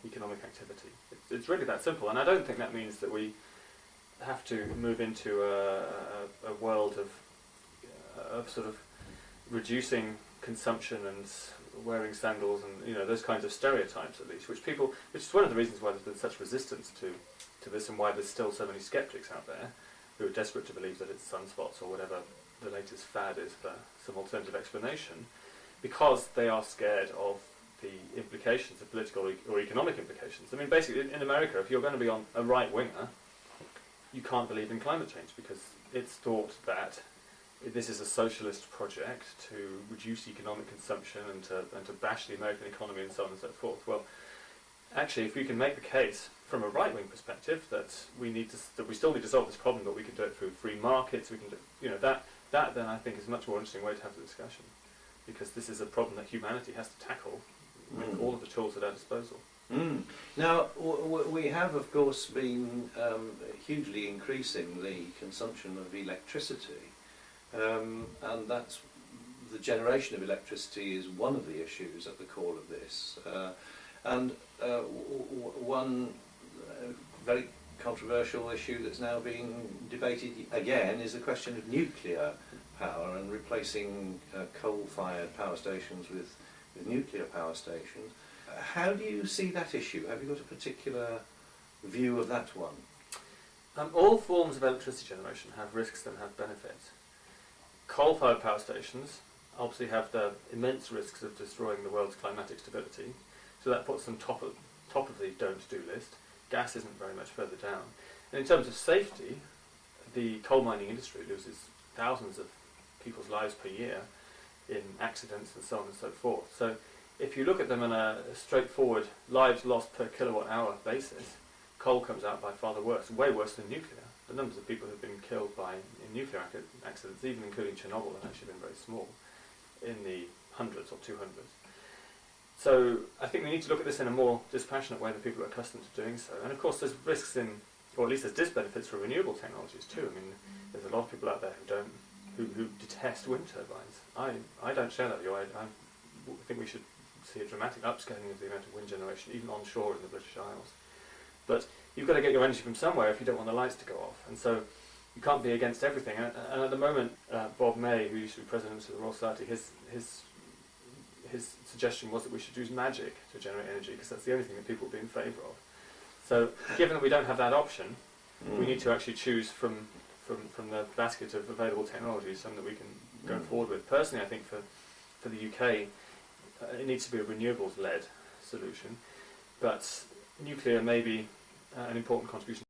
economic activity. It's really that simple, and I don't think that means that we have to move into a world of sort of reducing consumption and wearing sandals and those kinds of stereotypes, at least, which is one of the reasons why there's been such resistance to this, and why there's still so many skeptics out there who are desperate to believe that it's sunspots or whatever the latest fad is for some alternative explanation, because they are scared of the implications of political or economic implications. I mean, basically, in America, if you're going to be on a right-winger, you can't believe in climate change, because it's thought that this is a socialist project to reduce economic consumption and to bash the American economy and so on and so forth. Well, actually, if we can make the case from a right-wing perspective that we still need to solve this problem, but we can do it through free markets, we can do that then I think is a much more interesting way to have the discussion, because this is a problem that humanity has to tackle with all of the tools at our disposal. Now, we have, of course, been hugely increasing the consumption of electricity, and that's the generation of electricity is one of the issues at the core of this. And one very controversial issue that's now being debated again is the question of nuclear power and replacing coal-fired power stations with nuclear power stations. How do you see that issue? Have you got a particular view of that one? All forms of electricity generation have risks and have benefits. Coal-fired power stations obviously have the immense risks of destroying the world's climatic stability, so that puts them top of the don't-do list. Gas isn't very much further down. And in terms of safety, the coal mining industry loses thousands of people's lives per year in accidents and so on and so forth. So if you look at them on a straightforward lives lost per kilowatt hour basis, coal comes out by far the worst, way worse than nuclear. The numbers of people who have been killed in nuclear accidents, even including Chernobyl, have actually been very small, in the hundreds or 200s. So I think we need to look at this in a more dispassionate way than people are accustomed to doing so. And of course there's risks or at least there's disbenefits for renewable technologies too. I mean, there's a lot of people out there who detest wind turbines. I don't share that view. I think we should see a dramatic upscaling of the amount of wind generation, even onshore in the British Isles. But you've got to get your energy from somewhere if you don't want the lights to go off. And so you can't be against everything. And at the moment, Bob May, who used to be president of the Royal Society, his suggestion was that we should use magic to generate energy, because that's the only thing that people would be in favour of. So given that we don't have that option, we need to actually choose from the basket of available technologies some that we can go forward with. Personally, I think for the UK, it needs to be a renewables-led solution, but nuclear may be an important contribution.